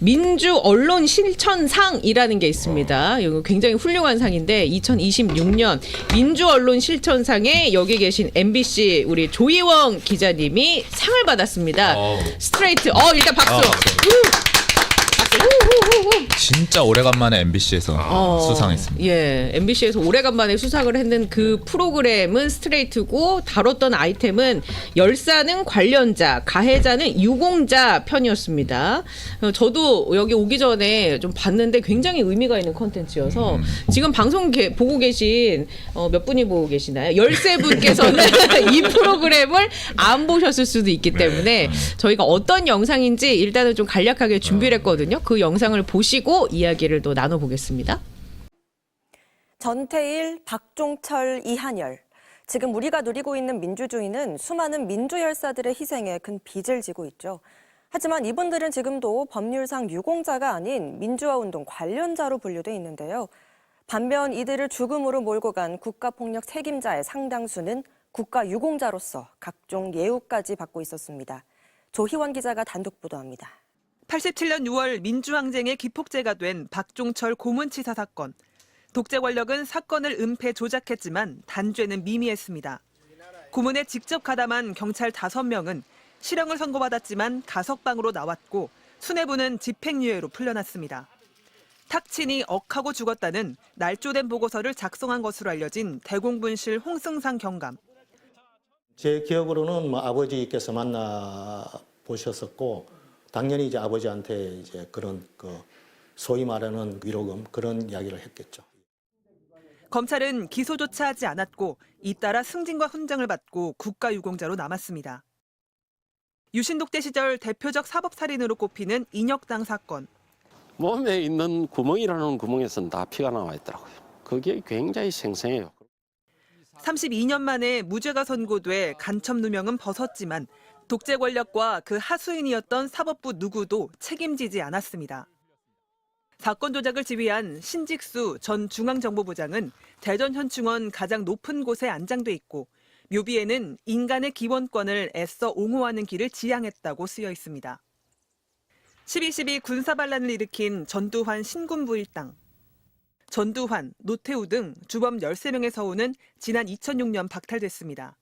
민주 언론 실천상이라는 게 있습니다. 이거 굉장히 훌륭한 상인데 2026년 민주 언론 실천상에 여기 계신 MBC 우리 조희원 기자님이 상을 받았습니다. 스트레이트. 일단 박수. 진짜 오래간만에 MBC에서 수상했습니다. 예, MBC에서 오래간만에 수상을 했는 그 프로그램은 스트레이트고 다뤘던 아이템은 열사는 관련자, 가해자는 유공자 편이었습니다. 저도 여기 오기 전에 좀 봤는데 굉장히 의미가 있는 콘텐츠여서 지금 방송 보고 계신 몇 분이 보고 계시나요? 13분께서는 이 프로그램을 안 보셨을 수도 있기 때문에 저희가 어떤 영상인지 일단은 좀 간략하게 준비를 했거든요. 그 영상을 보시고 이야기를 또 나눠보겠습니다. 전태일, 박종철, 이한열. 지금 우리가 누리고 있는 민주주의는 수많은 민주열사들의 희생에 큰 빚을 지고 있죠. 하지만 이분들은 지금도 법률상 유공자가 아닌 민주화운동 관련자로 분류돼 있는데요. 반면 이들을 죽음으로 몰고 간 국가폭력 책임자의 상당수는 국가유공자로서 각종 예우까지 받고 있었습니다. 조희원 기자가 단독 보도합니다. 87년 6월 민주항쟁의 기폭제가 된 박종철 고문치사 사건. 독재 권력은 사건을 은폐 조작했지만 단죄는 미미했습니다. 고문에 직접 가담한 경찰 5명은 실형을 선고받았지만 가석방으로 나왔고 수뇌부는 집행유예로 풀려났습니다. 탁친이 억하고 죽었다는 날조된 보고서를 작성한 것으로 알려진 대공분실 홍승상 경감. 제 기억으로는 아버지께서 만나 보셨었고 당연히 이제 아버지한테 이제 그런 소위 말하는 위로금 그런 이야기를 했겠죠. 검찰은 기소조차 하지 않았고 잇따라 승진과 훈장을 받고 국가유공자로 남았습니다. 유신독재 시절 대표적 사법살인으로 꼽히는 인혁당 사건. 몸에 있는 구멍이라는 구멍에서는 다 피가 나와 있더라고요. 그게 굉장히 생생해요. 32년 만에 무죄가 선고돼 간첩 누명은 벗었지만 독재 권력과 그 하수인이었던 사법부 누구도 책임지지 않았습니다. 사건 조작을 지휘한 신직수 전 중앙정보부장은 대전현충원 가장 높은 곳에 안장돼 있고 묘비에는 인간의 기본권을 애써 옹호하는 길을 지향했다고 쓰여 있습니다. 12.12 군사반란을 일으킨 전두환 신군부 일당. 전두환, 노태우 등 주범 13명의 서우는 지난 2006년 박탈됐습니다.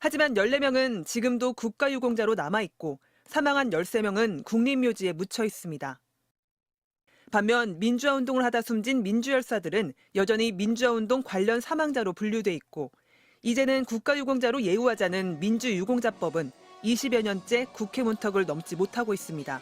하지만 14명은 지금도 국가유공자로 남아있고 사망한 13명은 국립묘지에 묻혀 있습니다. 반면 민주화운동을 하다 숨진 민주열사들은 여전히 민주화운동 관련 사망자로 분류돼 있고 이제는 국가유공자로 예우하자는 민주유공자법은 20여 년째 국회 문턱을 넘지 못하고 있습니다.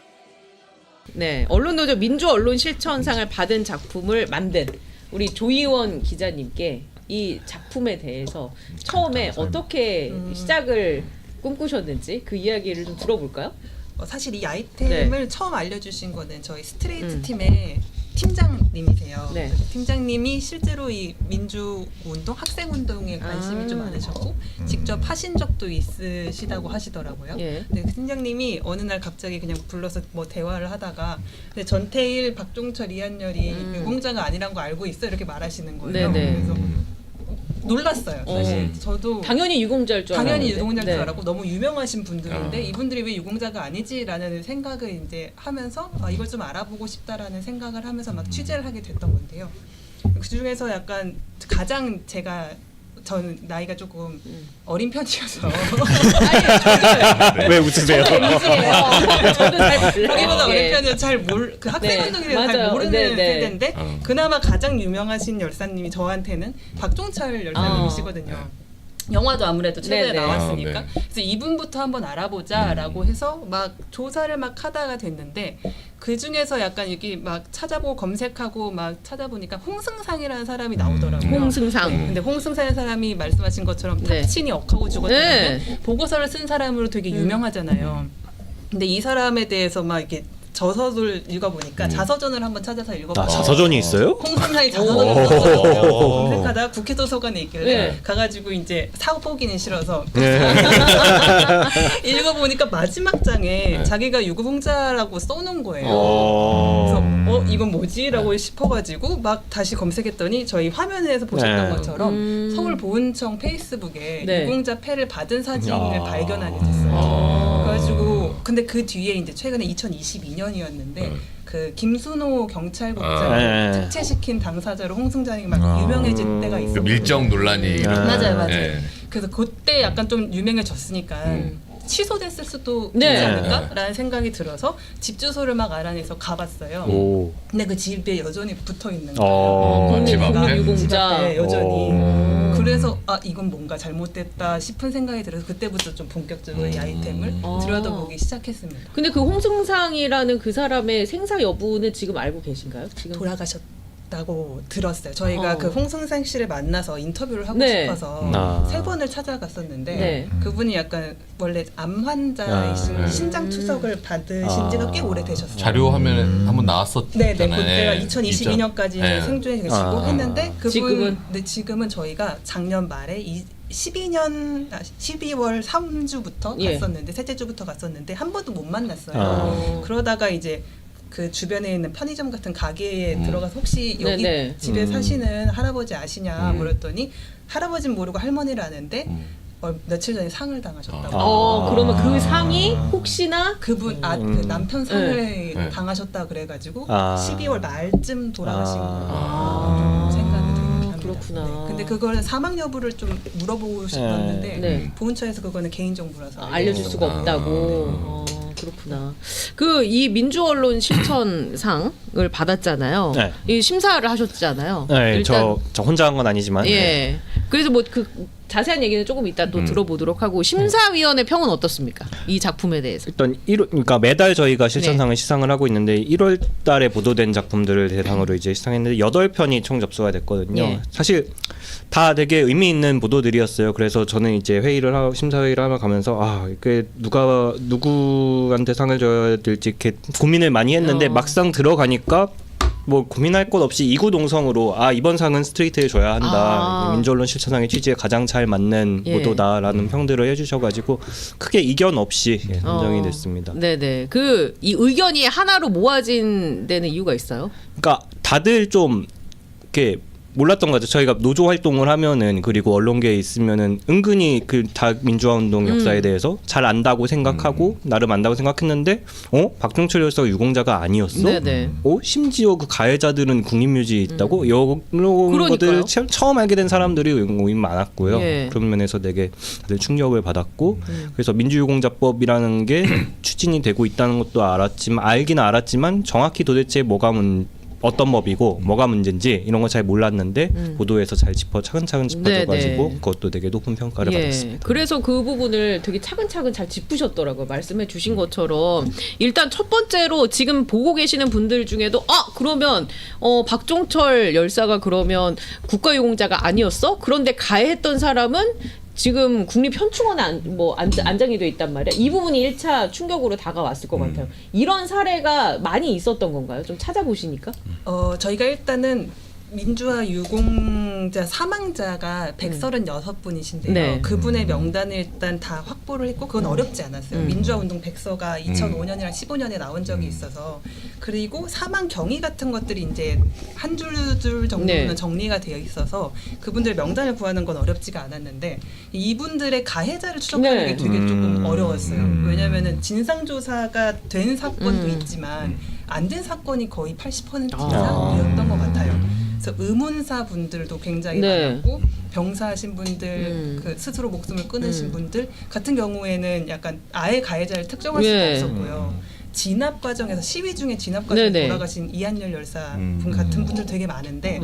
네, 언론노조 민주언론실천상을 받은 작품을 만든 우리 조희원 기자님께 이 작품에 대해서 처음에 어떻게 시작을 꿈꾸셨는지 그 이야기를 좀 들어볼까요? 사실 이 아이템을 처음 알려주신 거는 저희 스트레이트 팀의 팀장님이세요. 네. 팀장님이 실제로 이 민주운동, 학생운동에 관심이 좀 많으셨고 직접 하신 적도 있으시다고 하시더라고요. 예. 네, 그 팀장님이 어느 날 갑자기 그냥 불러서 대화를 하다가 근데 전태일, 박종철, 이한열이 유공자가 아니란 거 알고 있어 이렇게 말하시는 거예요. 네네. 그래서 놀랐어요. 사실 저도 당연히 유공자일 줄 알았는데. 당연히 유공자일 줄 네. 알았고 너무 유명하신 분들인데 이분들이 왜 유공자가 아니지라는 생각을 이제 하면서 이걸 좀 알아보고 싶다라는 생각을 하면서 막 취재를 하게 됐던 건데요. 그 중에서 약간 가장 전 나이가 조금 어린 편이어서 왜 웃으세요? 저도 잘 몰라요. 거기보다 어린 예. 편이어서 그 학생운동에 대해서 잘 맞아요. 모르는 네, 네. 세대인데 그나마 가장 유명하신 열사님이 저한테는 박종철 열사님이시거든요. 영화도 아무래도 최근에 네네. 나왔으니까 네. 그래서 이분부터 한번 알아보자라고 해서 막 조사를 막 하다가 됐는데 그 중에서 약간 이렇게 막 찾아보고 검색하고 막 찾아보니까 홍승상이라는 사람이 나오더라고요. 홍승상. 근데 홍승상이라는 사람이 말씀하신 것처럼 네. 탁친이 억하고 죽었다는 네. 보고서를 쓴 사람으로 되게 유명하잖아요. 근데 이 사람에 대해서 막 이렇게 저서를 읽어보니까 자서전을 한번 찾아서 읽어봤어요. 자서전이 있어요? 홍승상이 자서전을 썼더라고요. 오. 검색하다가 국회 도서관에 있길래 네. 가가지고 이제 사보기는 싫어서 네. 읽어보니까 마지막 장에 자기가 유공자라고 써놓은 거예요. 그래서 이건 뭐지라고 싶어가지고 막 다시 검색했더니 저희 화면에서 보셨던 네. 것처럼 서울보훈청 페이스북에 네. 유공자 패를 받은 사진을 발견하게 됐어요. 그래가지고 근데 그 뒤에 이제 최근에 2022년이었는데 그 김순호 경찰국장 네. 특채시킨 당사자로 홍승장이 막 아. 유명해질 때가 그 있었거든요. 밀정 논란이 맞아요. 예. 그래서 그때 약간 좀 유명해졌으니까 취소됐을 수도 네. 있지 않을까라는 생각이 들어서 집 주소를 막 알아내서 가봤어요. 오. 근데 그 집에 여전히 붙어 있는 거예요. 어. 집 앞에? 집 유공자. 앞에 여전히. 오. 그래서 이건 뭔가 잘못됐다 싶은 생각이 들어서 그때부터 좀 본격적으로 이 아이템을 들여다보기 시작했습니다. 근데 그 홍승상이라는 그 사람의 생사 여부는 지금 알고 계신가요? 지금 돌아가셨다고 들었어요. 저희가 그 홍승상 씨를 만나서 인터뷰를 하고 네. 싶어서 아. 3번을 찾아갔었는데 네. 그분이 약간 원래 암 환자이신 아. 신장 투석을 받으신 지가 꽤 오래되셨어요. 자료 화면에 한번 나왔었잖아요. 네, 그때가 2022년까지 네. 생존해 계시고 아. 했는데 지금은? 지금은 저희가 작년 말에 12월 3주부터 예. 갔었는데 셋째 주부터 갔었는데 한 번도 못 만났어요. 아. 그러다가 이제 그 주변에 있는 편의점 같은 가게에 들어가서 혹시 여기 네네. 집에 사시는 할아버지 아시냐 물었더니 할아버지는 모르고 할머니를 아는데 며칠 전에 상을 당하셨다고. 그러면 그 상이 혹시나 그분 그 남편 상을 네. 당하셨다 그래가지고 아. 12월 말쯤 돌아가신 아. 걸로 생각이 됩니다. 그렇구나. 네. 근데 그거는 사망 여부를 좀 물어보고 싶었는데 네. 보훈처에서 그거는 개인 정보라서 알려줄 수가 없다고. 그렇구나. 그 이 민주 언론 실천상을 받았잖아요. 네. 이 심사를 하셨잖아요. 네, 일단 저 혼자 한 건 아니지만. 네. 예. 그래서 뭐 그 자세한 얘기는 조금 이따 또 들어보도록 하고 심사위원회 평은 어떻습니까? 이 작품에 대해서. 일단 그러니까 매달 저희가 실천상을 시상을 하고 있는데 1월 달에 보도된 작품들을 대상으로 이제 시상했는데 8편이 총 접수가 됐거든요. 예. 사실 다 되게 의미 있는 보도들이었어요. 그래서 저는 이제 심사회의를 하러 가면서 이게 누구한테 상을 줘야 될지 이렇게 고민을 많이 했는데 막상 들어가니까 뭐 고민할 것 없이 이구동성으로 이번 상은 스트레이트에 줘야 한다. 민주언론 실천상의 취지에 가장 잘 맞는 예. 보도다라는 평들을 해주셔가지고 크게 이견 없이 선정이 됐습니다. 네네. 그 이 의견이 하나로 모아진 데는 이유가 있어요? 그러니까 다들 좀 이렇게 몰랐던 것 같아요. 저희가 노조 활동을 하면은 그리고 언론계에 있으면은 은근히 그 다 민주화 운동 역사에 대해서 잘 안다고 생각하고 나름 안다고 생각했는데 박종철 열사가 유공자가 아니었어? 네네. 심지어 그 가해자들은 국립묘지에 있다고? 이런 그러니까요. 것들 처음 알게 된 사람들이 많았고요. 예. 그런 면에서 되게 다들 충격을 받았고 그래서 민주유공자법이라는 게 추진이 되고 있다는 것도 알기는 알았지만 정확히 도대체 어떤 법이고 뭐가 문제인지 이런 거 잘 몰랐는데 보도에서 잘 차근차근 짚어줘가지고 네네. 그것도 되게 높은 평가를 받았습니다. 그래서 그 부분을 되게 차근차근 잘 짚으셨더라고요. 말씀해 주신 것처럼 일단 첫 번째로 지금 보고 계시는 분들 중에도 그러면 박종철 열사가 그러면 국가유공자가 아니었어? 그런데 가해했던 사람은 지금 국립현충원에 안장이 돼 있단 말이야. 이 부분이 1차 충격으로 다가왔을 것 같아요. 이런 사례가 많이 있었던 건가요? 좀 찾아보시니까? 저희가 일단은 민주화 유공자 사망자가 136분이신데요. 네. 그분의 명단을 일단 다 확보를 했고 그건 어렵지 않았어요. 민주화 운동 백서가 2005년이랑 15년에 나온 적이 있어서 그리고 사망 경위 같은 것들이 이제 한 줄줄 정도는 네. 정리가 되어 있어서 그분들 명단을 구하는 건 어렵지가 않았는데 이분들의 가해자를 추적하는 네. 게 되게 조금 어려웠어요. 왜냐면은 진상조사가 된 사건도 있지만 안 된 사건이 거의 80% 이상이었던 것 같아요. 그래서 의문사 분들도 굉장히 네. 많았고 병사하신 분들, 그 스스로 목숨을 끊으신 분들 같은 경우에는 약간 아예 가해자를 특정할 수가 예. 없었고요. 진압 과정에서 시위 중에 진압 과정에 네네. 돌아가신 이한열 열사 분 같은 분들 되게 많은데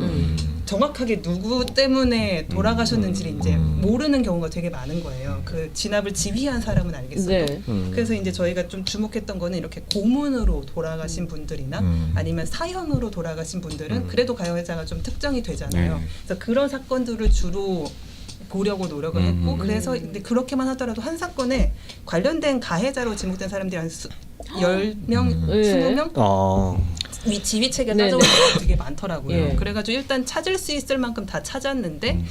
정확하게 누구 때문에 돌아가셨는지를 이제 모르는 경우가 되게 많은 거예요. 그 진압을 지휘한 사람은 알겠어도. 네. 그래서 이제 저희가 좀 주목했던 거는 이렇게 고문으로 돌아가신 분들이나 아니면 사형으로 돌아가신 분들은 그래도 가해자가 좀 특정이 되잖아요. 그래서 그런 사건들을 주로 보려고 노력을 했고 그래서 근데 그렇게만 하더라도 한 사건에 관련된 가해자로 지목된 사람들이 한 10명, 예. 20명 지휘체계 네네. 따져보는 게 되게 많더라고요. 예. 그래가지고 일단 찾을 수 있을 만큼 다 찾았는데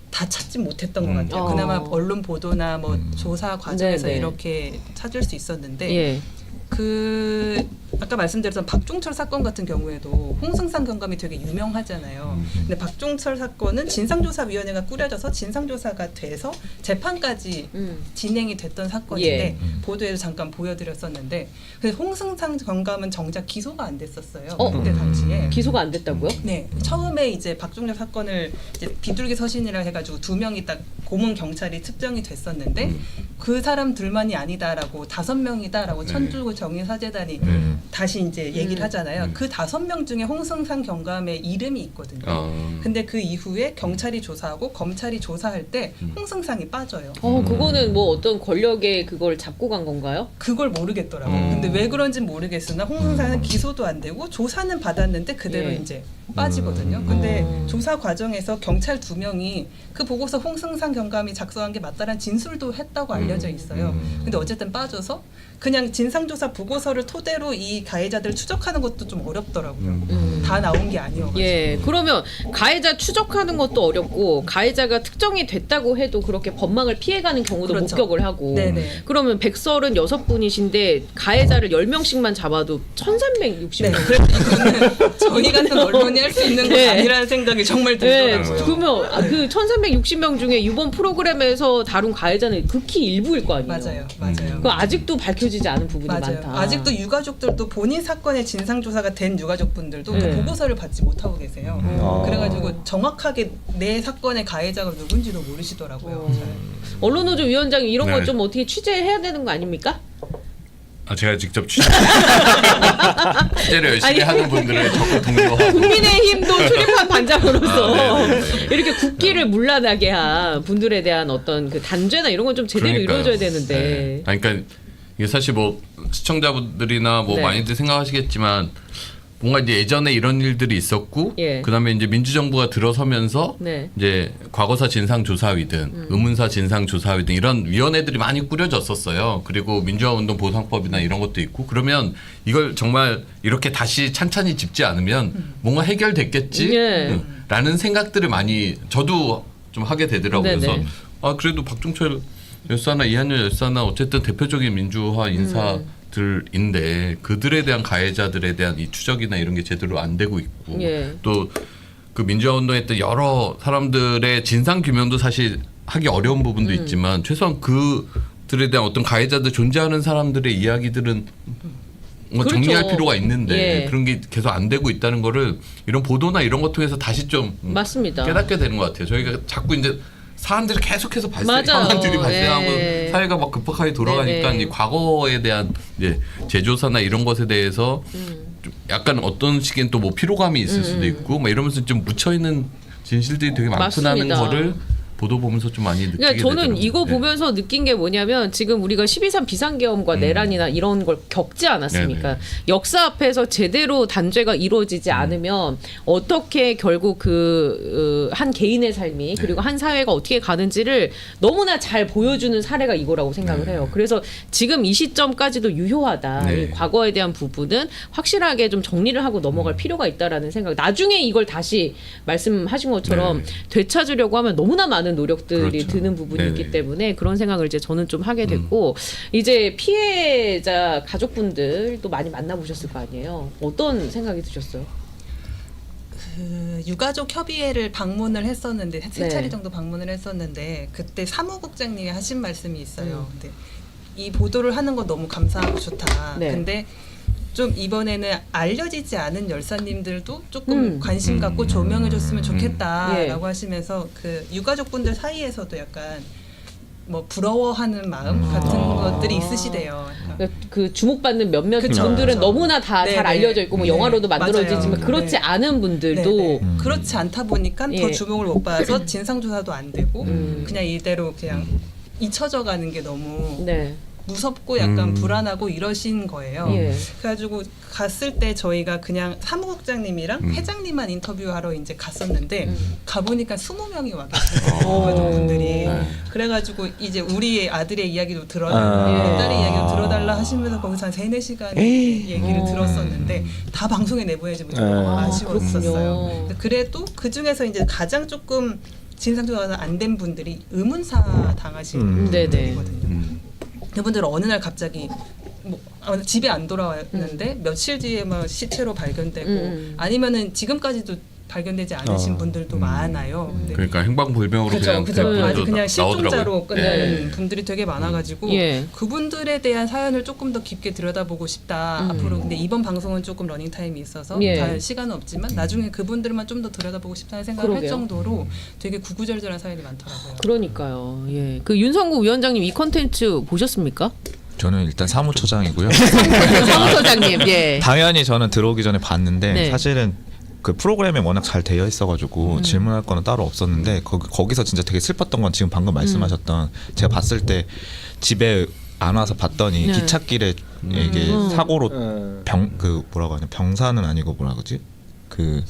다 찾지 못했던 것 같아요. 그나마 언론 보도나 뭐 조사 과정에서 네네. 이렇게 찾을 수 있었는데 예. 아까 말씀드렸던 박종철 사건 같은 경우에도 홍승상 경감이 되게 유명하잖아요. 근데 박종철 사건은 진상조사위원회가 꾸려져서 진상조사가 돼서 재판까지 진행이 됐던 사건인데 보도에도 잠깐 보여드렸었는데 근데 홍승상 경감은 정작 기소가 안 됐었어요. 그때 당시에. 기소가 안 됐다고요? 네, 처음에 이제 박종철 사건을 이제 비둘기 서신이라 해가지고 2명이 딱 고문 경찰이 측정이 됐었는데 그 사람들만이 아니다라고 5명이다라고 천주교 정의사재단이 다시 이제 얘기를 하잖아요. 그 5명 중에 홍승상 경감의 이름이 있거든요. 근데 그 이후에 경찰이 조사하고 검찰이 조사할 때 홍승상이 빠져요. 그거는 뭐 어떤 권력의 그걸 잡고 간 건가요? 그걸 모르겠더라고요. 근데 왜 그런지 모르겠으나 홍승상은 기소도 안 되고 조사는 받았는데 그대로 이제 빠지거든요. 근데 조사 과정에서 경찰 2명이 그 보고서 홍승상 경감이 작성한 게 맞다라는 진술도 했다고 알려져 있어요. 근데 어쨌든 빠져서 그냥 진상조사 보고서를 토대로 이 가해자들을 추적하는 것도 좀 어렵더라고요. 다 나온 게 아니어가지고. 예, 그러면 가해자 추적하는 것도 어렵고 가해자가 특정이 됐다고 해도 그렇게 법망을 피해가는 경우도 그렇죠. 목격을 하고 네네. 그러면 136분이신데 가해자를 10명씩만 잡아도 1360명. 네, 그래서 이거는 저희 같은 언론이 할 수 있는 건 아니라는 생각이 정말 들더라고요. 그러면 그 1360명 중에 이번 프로그램에서 다룬 가해자는 극히 일부일 거 아니에요. 맞아요. 그 아직도 밝혀지지 않은 부분이 많다. 아직도 유가족들도 본인 사건의 진상조사가 된 유가족분들도 그 보고서를 받지 못하고 계세요. 그래가지고 정확하게 내 사건의 가해자가 누군지도 모르시더라고요. 언론노조 위원장이 이런 거 네. 좀 어떻게 취재해야 되는 거 아닙니까? 제가 직접 취재를 열심히 하는 분들을 적극 독려하고 국민의힘도 출입한 반장으로서 네. 이렇게 국기를 물러나게 한 분들에 대한 어떤 그 단죄나 이런 건 좀 제대로 그러니까요. 이루어져야 되는데. 네. 그러니까 이게 사실 뭐 시청자분들이나 뭐 네. 많이들 생각하시겠지만 뭔가 이제 예전에 이런 일들이 있었고 예. 그다음에 이제 민주정부가 들어서면서 네. 이제 과거사 진상조사위든 의문사 진상조사위든 이런 위원회들이 많이 꾸려졌었어요. 그리고 민주화운동 보상법이나 이런 것도 있고 그러면 이걸 정말 이렇게 다시 찬찬히 짚지 않으면 뭔가 해결됐겠지 예. 라는 생각들을 많이 저도 좀 하게 되더라고요. 네네. 그래서 그래도 박종철 열사나 이한열 열사나 어쨌든 대표적인 민주화 인사들인데 그들에 대한 가해자들에 대한 이 추적이나 이런 게 제대로 안 되고 있고 예. 또 그 민주화 운동했던 여러 사람들의 진상 규명도 사실 하기 어려운 부분도 있지만 최소한 그들에 대한 어떤 가해자들 존재하는 사람들의 이야기들은 뭔가 그렇죠. 정리할 필요가 있는데 예. 그런 게 계속 안 되고 있다는 거를 이런 보도나 이런 것 통해서 다시 좀 맞습니다. 깨닫게 되는 것 같아요. 저희가 자꾸 이제 사안들이 계속해서 맞아요. 상황들이 발생하고 예. 사회가 막 급박하게 돌아가니까 네네. 이 과거에 대한 이제 재조사나 이런 것에 대해서 좀 약간 어떤 식인 또 뭐 피로감이 있을 수도 있고 막 이러면서 좀 묻혀 있는 진실들이 되게 많구나는 맞습니다. 거를 보도 보면서 좀 많이 느끼게 그러니까 저는 되더라고요. 이거 네. 보면서 느낀 게 뭐냐면 지금 우리가 12.3 비상계엄과 내란이나 이런 걸 겪지 않았습니까? 네네. 역사 앞에서 제대로 단죄가 이루어지지 않으면 어떻게 결국 한 개인의 삶이 그리고 한 사회가 어떻게 가는지를 너무나 잘 보여주는 사례가 이거라고 생각을 해요. 그래서 지금 이 시점까지도 유효하다. 네. 이 과거에 대한 부분은 확실하게 좀 정리를 하고 넘어갈 필요가 있다라는 생각. 나중에 이걸 다시 말씀하신 것처럼 되찾으려고 하면 너무나 많은 노력들이 그렇죠. 드는 부분이 네네. 있기 때문에 그런 생각을 이제 저는 좀 하게 됐고 이제 피해자 가족분들도 많이 만나보셨을 거 아니에요. 어떤 생각이 드셨어요? 그 유가족 협의회를 방문을 했었는데 세 네. 차례 정도 방문을 했었는데 그때 사무국장님이 하신 말씀이 있어요. 근데 이 보도를 하는 거 너무 감사하고 좋다. 네. 근데 좀 이번에는 알려지지 않은 열사님들도 조금 관심 갖고 조명해줬으면 좋겠다라고 하시면서 그 유가족분들 사이에서도 약간 뭐 부러워하는 마음 같은 것들이 있으시대요. 그러니까 그 주목받는 몇몇 그쵸. 분들은 그쵸. 너무나 다 잘 네네. 알려져 있고 뭐 네. 영화로도 만들어지지만 맞아요. 그렇지 네. 않은 분들도 네네. 그렇지 않다 보니까 예. 더 주목을 못 받아서 진상조사도 안 되고 그냥 이대로 그냥 잊혀져 가는 게 너무 네. 무섭고 약간 불안하고 이러신 거예요. 예. 그래가지고 갔을 때 저희가 그냥 사무국장님이랑 회장님만 인터뷰하러 이제 갔었는데 가보니까 20명이 와 계세요. 분들이. 그래가지고 이제 우리 아들의 이야기도 들어달라, 딸의 이야기도 들어달라 하시면서 거기서 한 3-4시간 얘기를 들었었는데 다 방송에 내보내지 못해서 너무 아쉬웠었어요. 그렇군요. 그래도 그 중에서 이제 가장 조금 진상조사가 안 된 분들이 의문사 당하신 네네. 분들이거든요. 그분들은 어느 날 갑자기 뭐 집에 안 돌아왔는데 며칠 뒤에 막 시체로 발견되고 아니면은 지금까지도 발견되지 않으신 분들도 많아요. 근데 그러니까 행방불명으로 그냥 그죠. 아주 그냥 나오더라고요. 실종자로 끝나는 예. 분들이 되게 많아가지고 예. 그분들에 대한 사연을 조금 더 깊게 들여다보고 싶다. 앞으로 근데 이번 방송은 조금 러닝 타임이 있어서 예. 다 시간은 없지만 나중에 그분들만 좀 더 들여다보고 싶다는 생각을 할 그러게요. 정도로 되게 구구절절한 사연이 많더라고요. 그러니까요. 예. 그 윤성구 위원장님 이 컨텐츠 보셨습니까? 저는 일단 사무처장이고요. 사무처장님. 예. 당연히 저는 들어오기 전에 봤는데 네. 사실은 그 프로그램이 워낙 잘 되어 있어가지고 질문할 거는 따로 없었는데 거기서 진짜 되게 슬펐던 건 지금 방금 말씀하셨던 제가 봤을 때 집에 안 와서 봤더니 네. 기찻길에 이게 사고로 어. 그 뭐라고 하냐 병사는 아니고 뭐라 그러지 그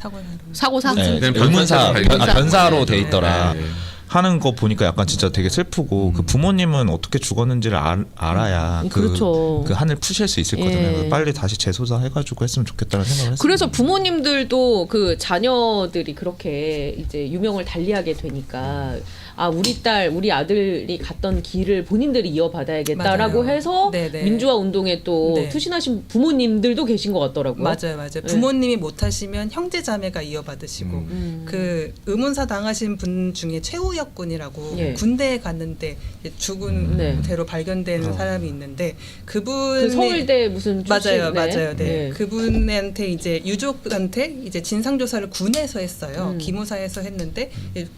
사고사. 네, 그냥 의문사 변사. 변사로 돼 네. 있더라. 네. 하는 거 보니까 약간 진짜 되게 슬프고 그 부모님은 어떻게 죽었는지를 알아야 그렇죠. 그 한을 푸실 수 있을 거잖아요. 예. 빨리 다시 재소사 해가지고 했으면 좋겠다는 생각을 했어요. 그래서 부모님들도 그 자녀들이 그렇게 이제 유명을 달리하게 되니까 아 우리 딸 우리 아들이 갔던 길을 본인들이 이어받아야겠다라고 맞아요. 해서 네네. 민주화 운동에 또 네. 투신하신 부모님들도 계신 것 같더라고요. 맞아요. 네. 부모님이 못하시면 형제 자매가 이어받으시고 그 의문사 당하신 분 중에 최우혁 군이라고 예. 군대에 갔는데 죽은 네. 대로 발견된 사람이 있는데 그분이 그 서울대 무슨 출신 맞아요. 네. 예. 그분한테 이제 유족한테 이제 진상 조사를 군에서 했어요. 기무사에서 했는데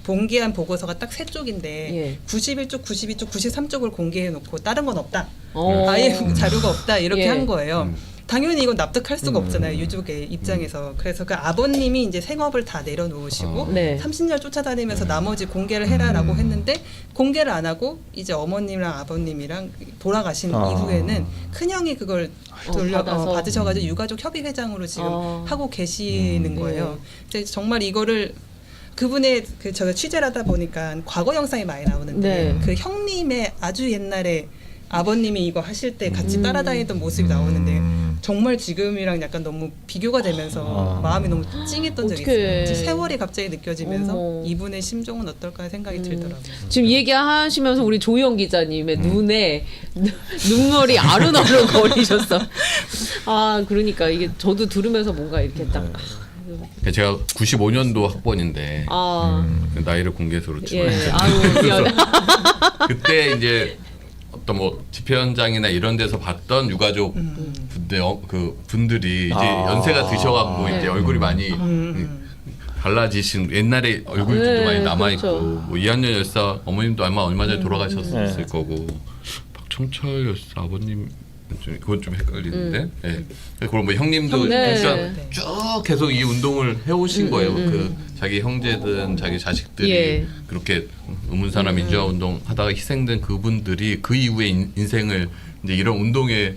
공개한 보고서가 딱 세 쪽인데 예. 91쪽, 92쪽, 93쪽을 공개해 놓고 다른 건 없다. 어. 아예 자료가 없다 이렇게 예. 한 거예요. 당연히 이건 납득할 수가 없잖아요. 유족의 입장에서. 그래서 그 아버님이 이제 생업을 다 내려놓으시고 네. 30년 쫓아다니면서 나머지 공개를 해라라고 했는데 공개를 안 하고 이제 어머님이랑 아버님이랑 돌아가신 이후에는 큰형이 그걸 받아서. 받으셔가지고 유가족 협의회장으로 지금 하고 계시는 거예요. 네. 근데 정말 이거를 그분의 그 제가 취재를 하다 보니까 과거 영상이 많이 나오는데 네. 그 형님의 아주 옛날에 아버님이 이거 하실 때 같이 따라다니던 모습이 나오는데 정말 지금이랑 약간 너무 비교가 되면서 마음이 너무 찡했던 적이 어떡해. 있어요. 세월이 갑자기 느껴지면서 어머. 이분의 심정은 어떨까 생각이 들더라고요. 지금 얘기하시면서 우리 조영 기자님의 눈에 눈물이 아른아른 거리셨어. 아 그러니까 이게 저도 들으면서 뭔가 이렇게 딱 제가 95년도 학번인데 아, 나이를 공개해서 그렇지만 예, 아유 미안해. 그때 이제 어떤 뭐 집회 현장이나 이런 데서 봤던 유가족 그 분들이 이제 연세가 드셔갖고 이제 얼굴이 많이 달라지신 옛날에 얼굴들도 네, 많이 남아 있고 그렇죠. 뭐 이한열 열사 어머님도 아마 얼마 전에 돌아가셨을 거고 박청철 열사 아버님 그건 좀 헷갈리는데. 예. 그리고 뭐 형님도 네. 그러니까 쭉 계속 이 운동을 해오신 거예요. 그 자기 형제든 자기 자식들이 예. 그렇게 의문사나 민주화 운동 하다가 희생된 그분들이 그 이후에 인생을 이제 이런 운동에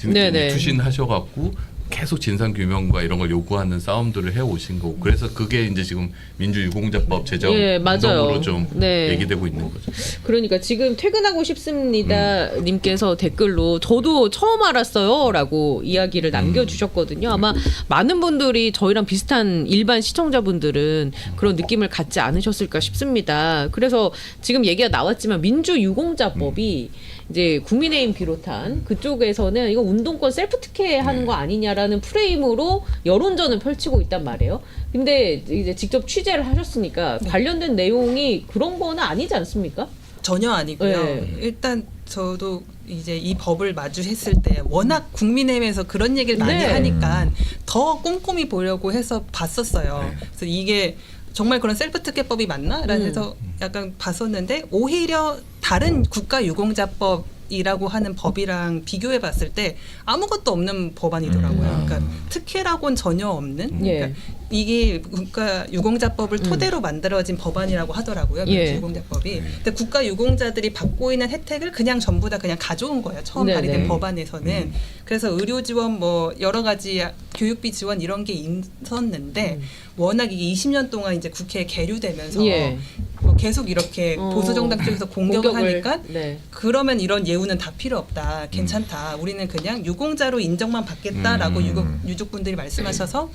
네네. 투신하셔갖고 계속 진상 규명과 이런 걸 요구하는 싸움들을 해오신 거고 그래서 그게 이제 지금 민주유공자법 제정 예, 맞아요. 운동으로 좀 네. 얘기되고 있는 거죠. 그러니까 지금 퇴근하고 싶습니다 님께서 댓글로 저도 처음 알았어요라고 이야기를 남겨주셨거든요. 아마 많은 분들이 저희랑 비슷한 일반 시청자분들은 그런 느낌을 갖지 않으셨을까 싶습니다. 그래서 지금 얘기가 나왔지만 민주유공자법이 이제 국민의힘 비롯한 그쪽에서는 이거 운동권 셀프 특혜하는 거 아니냐라는 프레임으로 여론전을 펼치고 있단 말이에요. 근데 이제 직접 취재를 하셨으니까 관련된 내용이 그런 거는 아니지 않습니까? 전혀 아니고요. 네. 일단 저도 이제 이 법을 마주했을 때 워낙 국민의힘에서 그런 얘기를 많이 네. 하니까 더 꼼꼼히 보려고 해서 봤었어요. 그래서 이게 정말 그런 셀프 특혜법이 맞나라는 해서 약간 봤었는데 오히려 다른 국가유공자법이라고 하는 법이랑 비교해 봤을 때 아무것도 없는 법안이더라고요. 그러니까 특혜라고는 전혀 없는. 예. 그러니까 이게 국가유공자법을 토대로 만들어진 법안이라고 하더라고요. 예. 민주유공자법이. 근데 국가유공자들이 받고 있는 혜택을 그냥 전부 다 그냥 가져온 거예요. 처음 네네. 발의된 법안에서는. 그래서 의료 지원 뭐 여러 가지 교육비 지원 이런 게 있었는데 워낙 이게 20년 동안 이제 국회에 계류되면서 예. 뭐 계속 이렇게 보수 정당 쪽에서 공격을 하니까 네. 그러면 이런 예우는 다 필요 없다. 괜찮다. 우리는 그냥 유공자로 인정만 받겠다라고 유족분들이 말씀하셔서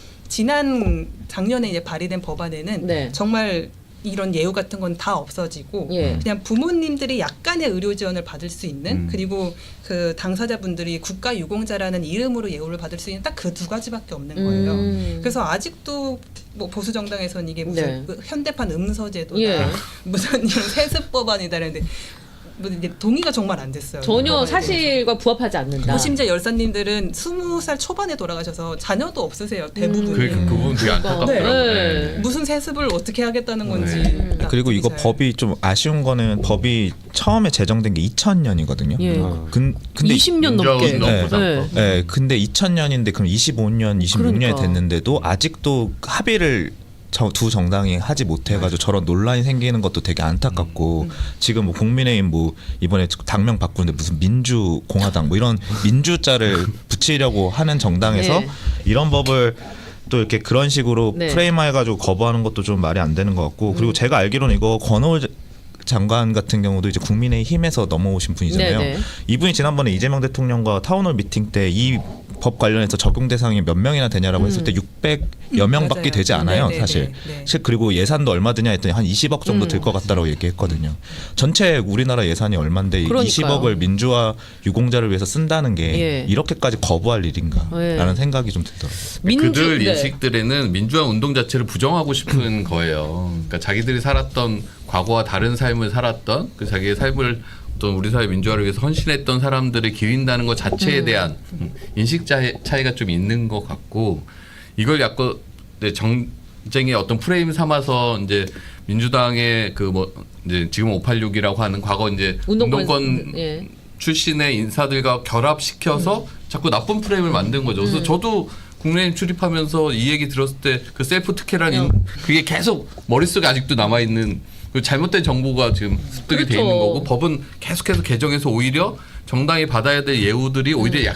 작년에 이제 발의된 법안에는 네. 정말 이런 예우 같은 건 다 없어지고 예. 그냥 부모님들이 약간의 의료 지원을 받을 수 있는 그리고 그 당사자분들이 국가 유공자라는 이름으로 예우를 받을 수 있는 딱 그 두 가지밖에 없는 거예요. 그래서 아직도 뭐 보수 정당에서는 이게 무슨 네. 그 현대판 음서제도다, 예. 무슨 이런 세습법안이다 이랬는데 뭐 이제 동의가 정말 안 됐어요. 전혀 네. 사실과 부합하지 않는다. 심지어 열사님들은 20살 초반에 돌아가셔서 자녀도 없으세요. 대부분이. 그 부분 되게 안타깝더라고요. 네. 네. 무슨 세습을 어떻게 하겠다는 건지. 딱 그리고 이거 잘. 법이 좀 아쉬운 거는 법이 처음에 제정된 게 2000년이거든요. 예. 근데 20년 넘게. 민주화운동 네. 보상법. 네, 근데 2000년인데 그럼 25년, 26년이 그러니까. 됐는데도 아직도 합의를 두 정당이 하지 못해가지고 저런 논란이 생기는 것도 되게 안타깝고 지금 뭐 국민의힘 뭐 이번에 당명 바꾸는데 무슨 민주공화당 뭐 이런 민주자를 붙이려고 하는 정당에서 네. 이런 법을 또 이렇게 그런 식으로 네. 프레임해가지고 거부하는 것도 좀 말이 안 되는 것 같고 그리고 제가 알기로는 이거 권오을 장관 같은 경우도 이제 국민의힘에서 넘어오신 분이잖아요. 네네. 이분이 지난번에 이재명 대통령과 타운홀 미팅 때 이 법 관련해서 적용 대상이 몇 명이나 되냐라고 했을 때 600여 명밖에 맞아요. 되지 않아요, 네네네. 사실. 네. 그리고 예산도 얼마 드냐 했더니 한 20억 정도 들 것 같다라고 얘기했거든요. 전체 우리나라 예산이 얼마인데 그러니까요. 20억을 민주화 유공자를 위해서 쓴다는 게 예. 이렇게까지 거부할 일인가라는 예. 생각이 좀 들더라고요. 그들 네. 인식들에는 민주화 운동 자체를 부정하고 싶은 거예요. 그러니까 자기들이 살았던 과거와 다른 삶을 살았던 그 자기의 삶을 어떤 우리 사회 민주화를 위해서 헌신했던 사람들을 기린다는 것 자체에 대한 인식 차이가 좀 있는 것 같고 이걸 약간 정쟁의 어떤 프레임 삼아서 이제 민주당의 그 뭐 이제 지금 586이라고 하는 과거 이제 운동권 예. 출신의 인사들과 결합시켜서 자꾸 나쁜 프레임을 만든 거죠. 그래서 저도 국민의힘 출입하면서 이 얘기 들었을 때 그 셀프 특혜라는 그게 계속 머릿속에 아직도 남아있는 그 잘못된 정보가 지금 습득이 돼 그렇죠. 있는 거고 법은 계속해서 개정해서 오히려 정당이 받아야 될 예우들이 오히려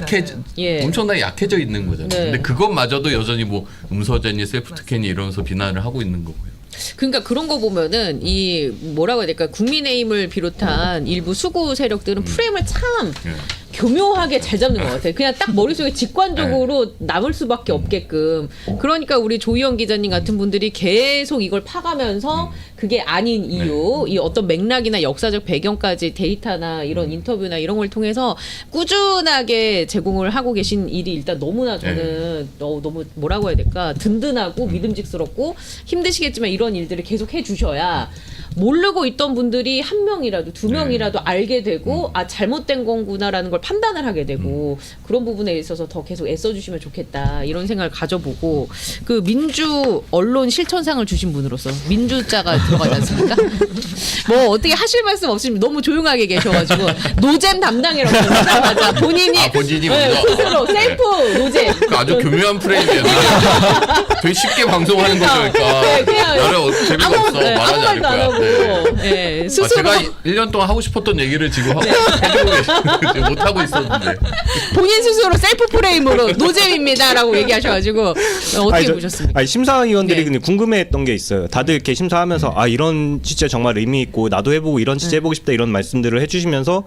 예. 엄청나게 약해져 있는 거잖아요. 네. 근데 그것마저도 여전히 뭐 음서제니 셀프 특혜니 이러면서 비난을 하고 있는 거고요. 그러니까 그런 거 보면은 이 뭐라고 해야 될까 국민의힘을 비롯한 일부 수구 세력들은 프레임을 참 예. 교묘하게 잘 잡는 것 같아요. 그냥 딱 머릿속에 직관적으로 남을 수밖에 없게끔. 그러니까 우리 조희영 기자님 같은 분들이 계속 이걸 파가면서 그게 아닌 이유, 이 어떤 맥락이나 역사적 배경까지 데이터나 이런 인터뷰나 이런 걸 통해서 꾸준하게 제공을 하고 계신 일이 일단 너무나 저는 너무 뭐라고 해야 될까 든든하고 믿음직스럽고 힘드시겠지만 이런 일들을 계속 해주셔야 모르고 있던 분들이 한 명이라도 두 명이라도 알게 되고 아 잘못된 건구나라는 걸 판단을 하게 되고 그런 부분에 있어서 더 계속 애써주시면 좋겠다 이런 생각을 가져보고 그 민주 언론 실천상을 주신 분으로서 민주자가 들어가지 않습니까? 뭐 어떻게 하실 말씀 없으면 너무 조용하게 계셔가지고 노잼 담당이라고 하자마자 본인이 본인이 네, 먼저. 스스로 셀프 노잼 그 아주 교묘한 프레임이에요. 되게 쉽게 방송하는 거죠. 그러니까 네, 그냥 나를 재미가 없어. 아무 말하지 말도 않을 안 거야. 하고 네, 스스로 제가 1년 동안 하고 싶었던 얘기를 지금 해주고 계시는데 못하고 있었는데. 본인 스스로 셀프 프레임으로 노잼입니다라고 얘기하셔가지고 어떻게 보셨습니까? 아니, 심사위원들이 네. 근데 궁금해했던 게 있어요. 다들 이렇게 심사하면서 아 이런 취재 정말 의미 있고 나도 해보고 이런 취재 해보고 싶다 이런 말씀들을 해주시면서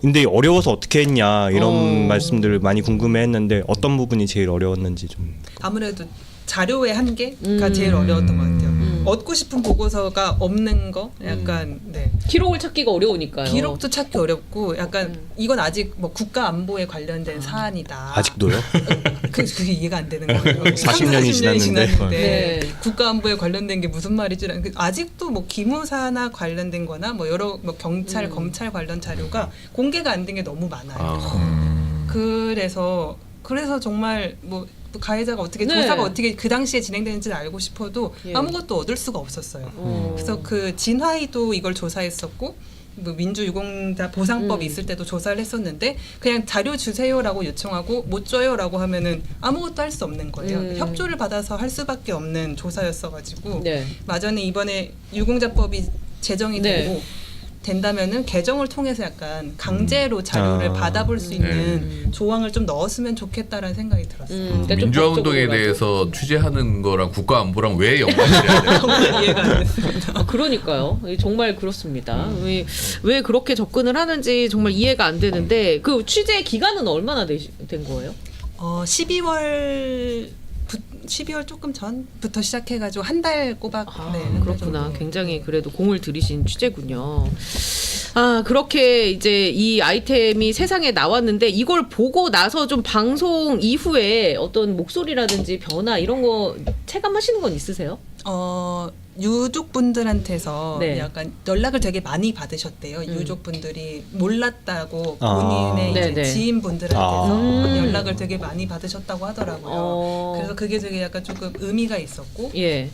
근데 어려워서 어떻게 했냐 이런 말씀들을 많이 궁금해했는데 어떤 부분이 제일 어려웠는지 좀. 아무래도 자료의 한계가 제일 어려웠던 것 같아요. 얻고 싶은 보고서가 없는 거, 약간 네. 기록을 찾기가 어려우니까요. 기록도 찾기 어렵고, 약간 이건 아직 뭐 국가 안보에 관련된 사안이다. 아직도요? 그게 이해가 안 되는 거예요. 40년이 지났는데. 네. 국가 안보에 관련된 게 무슨 말이지? 아직도 뭐 기무사나 관련된거나 뭐 여러 뭐 경찰, 검찰 관련 자료가 공개가 안 된 게 너무 많아요. 그래서 정말 뭐 가해자가 어떻게 네. 조사가 어떻게 그 당시에 진행되는지를 알고 싶어도 예. 아무것도 얻을 수가 없었어요. 그래서 그 진화이도 이걸 조사했었고 뭐 민주유공자 보상법이 있을 때도 조사를 했었는데 그냥 자료 주세요라고 요청하고 못 줘요라고 하면은 아무것도 할 수 없는 거예요. 협조를 받아서 할 수밖에 없는 조사였어가지고 네. 마저는 이번에 유공자법이 제정이 네. 되고 된다면은 개정을 통해서 약간 강제로 자료를 받아볼 수 있는 조항을 좀 넣었으면 좋겠다라는 생각이 들었어요. 그러니까 좀 민주화 운동에 법적으로 대해서 취재하는 거랑 국가 안보랑 왜 연관이 돼야 돼요? 정말 이해가 안 됐습니다. 그러니까요. 정말 그렇습니다. 왜 그렇게 접근을 하는지 정말 이해가 안 되는데 그 취재 기간은 얼마나 된 거예요? 12월 12월 조금 전부터 시작해가지고 한 달 꼬박. 네, 한달 그렇구나. 정도. 굉장히 그래도 공을 들이신 취재군요. 그렇게 이제 이 아이템이 세상에 나왔는데 이걸 보고 나서 좀 방송 이후에 어떤 목소리라든지 변화 이런 거 체감하시는 건 있으세요? 유족분들한테서 네. 약간 연락을 되게 많이 받으셨대요. 유족분들이 몰랐다고 아. 본인의 이제 네네. 지인분들한테서 연락을 되게 많이 받으셨다고 하더라고요. 그래서 어, 그게 되게 약간 조금 의미가 있었고 예.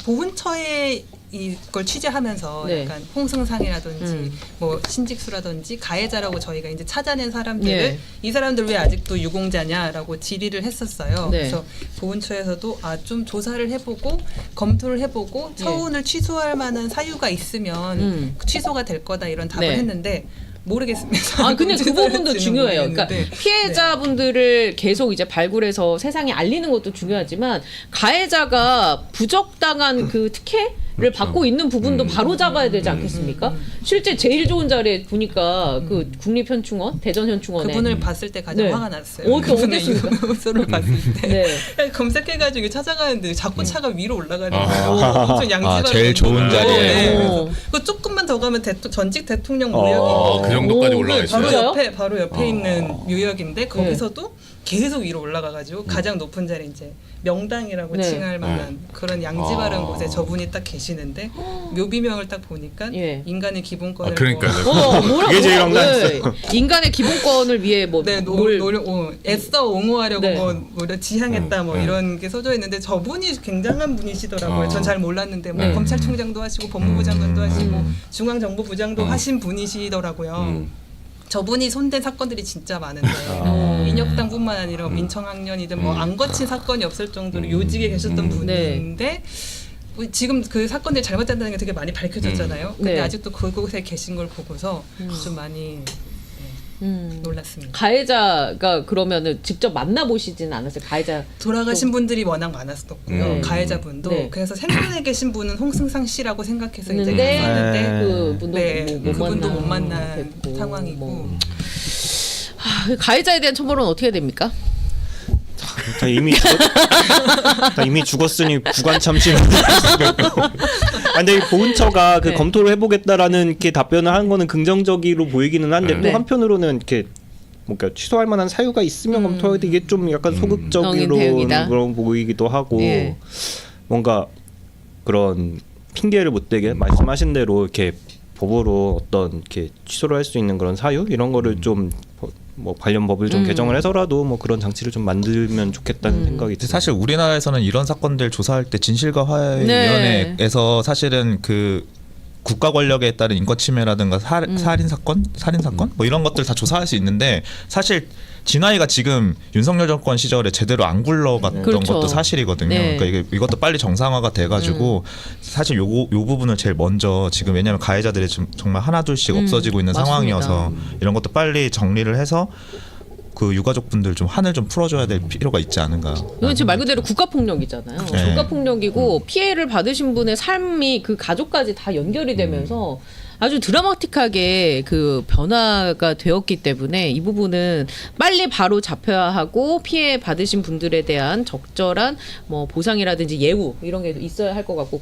보훈처에 이걸 취재하면서 네. 약간 홍승상이라든지 뭐 신직수라든지 가해자라고 저희가 이제 찾아낸 사람들을 예. 이 사람들 왜 아직도 유공자냐라고 질의를 했었어요. 네. 그래서 보훈처에서도 좀 조사를 해보고 검토를 해보고 처운을 취소할 만한 사유가 있으면 취소가 될 거다 이런 답을 네. 했는데 모르겠습니다. 근데 그 부분도 중요해요. 그러니까 모르겠는데. 피해자분들을 계속 이제 발굴해서 세상에 알리는 것도 중요하지만 가해자가 부적당한 그 특혜를 받고 있는 부분도 바로 잡아야 되지 않겠습니까? 실제 제일 좋은 자리에 보니까 그 국립현충원, 대전현충원에 그분을 봤을 때 가장 네. 화가 났어요. 어땠습니까? 유서를 봤을 때 네. 검색해가지고 찾아가는데 자꾸 차가 위로 올라가는 거예요. 엄청 양지바를 제일 좋은 자리에. 네. 어. 그 조금만 더 가면 전직 대통령 무역이 그 정도까지 오, 올라가 있어요. 바로 옆에 있는 유역인데 거기서도 계속 위로 올라가가지고 가장 높은 자리 이제 명당이라고 네. 칭할 만한 그런 양지바른 곳에 저분이 딱 계시는데 묘비명을 딱 보니까 예. 인간의 기본권을 그러니까요. 뭐라 그게 제일 뭐라- 황당했어요. 네. 인간의 기본권을 위해 뭐 네, 뭘 애써 옹호하려고 네. 뭐 지향했다 뭐 이런 게 써져 있는데 저분이 굉장한 분이시더라고요. 전 잘 몰랐는데 뭐 네. 검찰총장도 하시고 법무부 장관도 하시고 중앙정보부장도 하신 분이시더라고요. 저분이 손댄 사건들이 진짜 많은데 인혁당뿐만 아니라 민청학년이든 뭐 안 거친 사건이 없을 정도로 요직에 계셨던 분인데 지금 그 사건들이 잘못된다는 게 되게 많이 밝혀졌잖아요. 근데 네. 아직도 그곳에 계신 걸 보고서 좀 많이 놀랐습니다. 가해자가 그러면은 직접 만나보시진 않았어요? 가해자 돌아가신 분들이 워낙 많았었고요. 네. 가해자분도. 네. 그래서 생존에 계신 분은 홍승상 씨라고 생각해서 이제 근데 갔었는데 그분도 네, 못 그분도 못 만나고 만난 됐고, 상황이고. 뭐. 가해자에 대한 처벌은 어떻게 됩니까? 다 이미 죽었으니 부관 참신. 근데 보훈처가 그 네. 검토를 해보겠다라는 이렇게 답변을 한 거는 긍정적으로 보이기는 한데 네. 또 한편으로는 이렇게 뭔가 취소할 만한 사유가 있으면 검토해야 돼. 이게 좀 약간 소극적으로 대응이다. 그런 보이기도 하고 예. 뭔가 그런 핑계를 못 대게 말씀하신 대로 이렇게 법으로 어떤 이렇게 취소를 할 수 있는 그런 사유 이런 거를 좀 뭐 관련 법을 좀 개정을 해서라도 뭐 그런 장치를 좀 만들면 좋겠다는 생각이 근데 들어요. 사실 우리나라에서는 이런 사건들 조사할 때 진실과 화해위원회에서 사실은 그 국가 권력에 따른 인권 침해라든가 살인 사건 뭐 이런 것들 다 조사할 수 있는데 사실 진화이가 지금 윤석열 정권 시절에 제대로 안 굴러갔던 그렇죠. 것도 사실이거든요. 네. 그러니까 이것도 빨리 정상화가 돼가지고 사실 요 부분을 제일 먼저 지금 왜냐하면 가해자들이 좀 정말 하나둘씩 없어지고 있는 맞습니다. 상황이어서 이런 것도 빨리 정리를 해서 그 유가족분들 좀 한을 좀 풀어줘야 될 필요가 있지 않은가. 이건 지금 말 그대로 국가폭력이잖아요. 네. 국가폭력이고 피해를 받으신 분의 삶이 그 가족까지 다 연결이 되면서 아주 드라마틱하게 그 변화가 되었기 때문에 이 부분은 빨리 바로 잡혀야 하고 피해 받으신 분들에 대한 적절한 뭐 보상이라든지 예우 이런 게 있어야 할 것 같고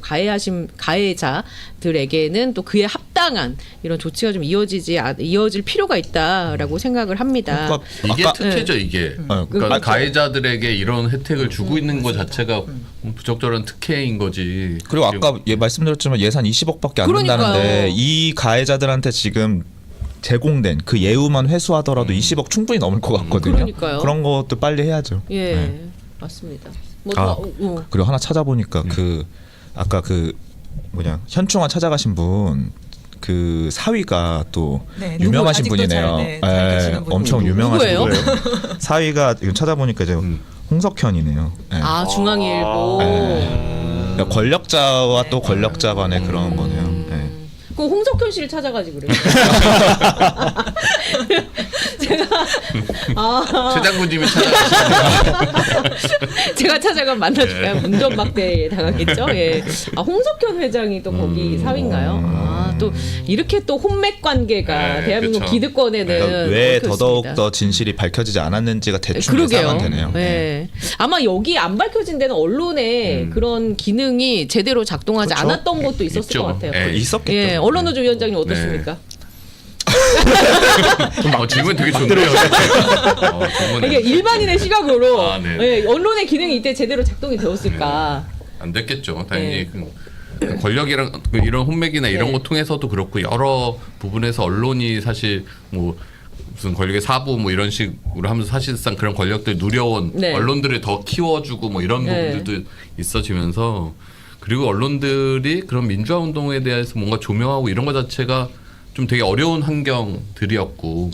가해자들에게는 또 그에 합당한 이런 조치가 좀 이어질 필요가 있다라고 생각을 합니다. 그러니까 이게 아까- 특혜죠 이게. 어, 그러니까 가해자들에게 이런 혜택을 주고 있는 것 자체가 부적절한 특혜인 거지. 그리고 아까 말씀드렸지만 예산 20억밖에 안 그러니까요. 된다는데 이 가해자들한테 지금 제공된 그 예우만 회수하더라도 20억 충분히 넘을 것 같거든요. 그러니까요. 그런 것도 빨리 해야죠. 예, 네. 맞습니다. 뭐 아, 더, 그리고 하나 찾아보니까 그 아까 그 현충원 찾아가신 분 그 사위가 또 네, 유명하신 아직도 분이네요. 잘 계시는 분이 엄청 유명하신 누구예요? 분이에요. 사위가 지금 찾아보니까 이제 홍석현이네요. 네. 아 중앙일보. 그러니까 권력자와 또 권력자 간의 그런 거네요. 네. 그 홍석현 씨를 찾아가지 그래요. 제가 최 장군님이 찾아가시는 제가 찾아가 만나줘야 운전 막대 당하겠죠. 예. 홍석현 회장이 또 거기 사위인가요? 또 이렇게 또 혼맥 관계가 네, 대한민국 그쵸. 기득권에는 그러니까 왜 얽혀 더더욱 있습니다. 더 진실이 밝혀지지 않았는지가 대충 그러게요. 예상은 되네요. 네. 아마 여기 안 밝혀진 데는 언론의 그런 기능이 제대로 작동하지 그렇죠. 않았던 것도 있었을 있죠. 것 같아요. 예. 있었겠죠. 예, 언론노조 위원장님 어떻습니까? 질문 되게 좋네요. 이게 일반인의 시각으로 아, 네. 예, 언론의 기능이 이때 제대로 작동이 되었을까? 안 됐겠죠. 당연히 네. 그 권력이랑 이런 혼맥이나 이런 네. 거 통해서도 그렇고 여러 부분에서 언론이 사실 뭐 무슨 권력의 사부 뭐 이런 식으로 하면서 사실상 그런 권력들 누려온 네. 언론들을 더 키워주고 뭐 이런 네. 부분들도 있어지면서 그리고 언론들이 그런 민주화 운동에 대해서 뭔가 조명하고 이런 것 자체가 좀 되게 어려운 환경들이었고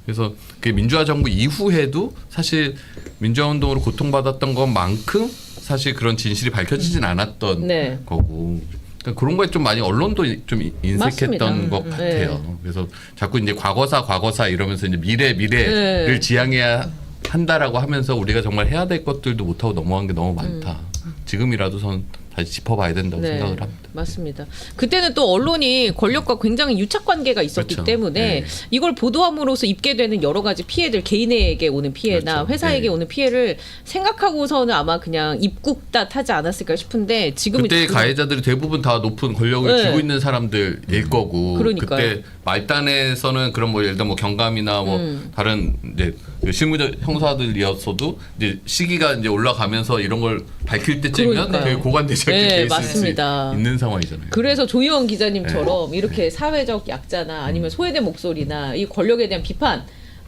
그래서 그 민주화 정부 이후에도 사실 민주화 운동으로 고통받았던 것만큼 사실 그런 진실이 밝혀지진 않았던 네. 거고 그러니까 그런 거에 좀 많이 언론도 좀 인색했던 맞습니다. 것 같아요. 그래서 자꾸 이제 과거사 이러면서 이제 미래를 네. 지향해야 한다라고 하면서 우리가 정말 해야 될 것들도 못하고 넘어간 게 너무 많다. 지금이라도 전 다시 짚어봐야 된다고 네, 생각을 합니다. 맞습니다. 그때는 또 언론이 권력과 굉장히 유착 관계가 있었기 그렇죠. 때문에 네. 이걸 보도함으로써 입게 되는 여러 가지 피해들, 개인에게 오는 피해나 그렇죠. 회사에게 네. 오는 피해를 생각하고서는 아마 그냥 입국닷하지 않았을까 싶은데 지금은 그때 가해자들이 대부분 다 높은 권력을 네. 쥐고 있는 사람들일 거고 그러니까요. 그때 말단에서는 그런 뭐 예를 들어 뭐 경감이나 뭐 다른 이제 실무자 형사들이었어도 이제 시기가 이제 올라가면서 이런 걸 밝힐 때쯤이면 그러니까요. 되게 고관대장이 네, 돼 있을 맞습니다. 수 있는 상황이잖아요. 그래서 조희원 기자님처럼 네. 이렇게 사회적 약자나 아니면 소외된 목소리나 이 권력에 대한 비판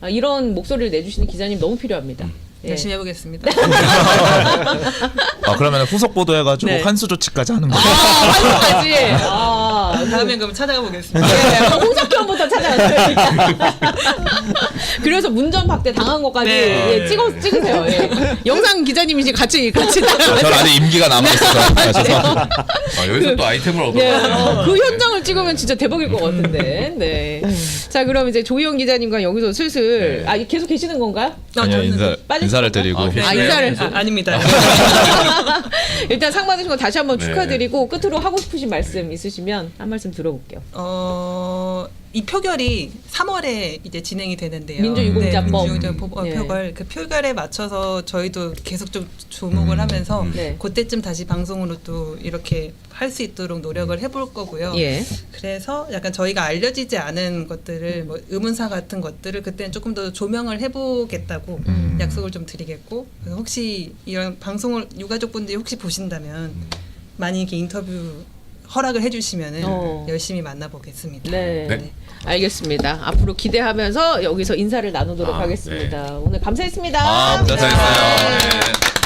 이런 목소리를 내주시는 기자님 너무 필요합니다. 예. 열심히 해보겠습니다. 그러면 후속 보도해가지고 네. 환수 조치까지 하는 거예요. 한국까지. 다음엔 그럼 찾아가 보겠습니다. 네, 홍석현부터 찾아왔어요. 그래서 문전 박대 당한 것까지 네. 예, 찍으세요. 예. 영상 기자님이 이제 같이 저는 따라가서. 아직 임기가 남아있어서. 여기서 또 아이템을 네, 얻어가요. 그 현장을 찍으면 진짜 대박일 것 같은데. 네. 자, 그럼 이제 조희영 기자님과 여기서 슬슬 계속 계시는 건가요? 아니요, 인사를 드리고. 아, 계시나요? 인사를. 아닙니다. 일단 상 받으신 거 다시 한번 네. 축하드리고 끝으로 하고 싶으신 말씀 있으시면 한 말씀 들어볼게요. 이 표결이 3월에 이제 진행이 되는데요. 민주유공자법. 네, 민주유공자법 예. 표결 그 표결에 맞춰서 저희도 계속 좀 조목을 하면서 네. 그때쯤 다시 방송으로 또 이렇게 할 수 있도록 노력을 해볼 거고요. 예. 그래서 약간 저희가 알려지지 않은 것들을 뭐 의문사 같은 것들을 그때는 조금 더 조명을 해보겠다고 약속을 좀 드리겠고 그래서 혹시 이런 방송을 유가족분들이 혹시 보신다면 많이 이렇게 인터뷰 허락을 해주시면은 열심히 만나보겠습니다. 네. 네. 알겠습니다. 앞으로 기대하면서 여기서 인사를 나누도록 아, 하겠습니다. 오늘 감사했습니다. 감사했어요. 네. 네.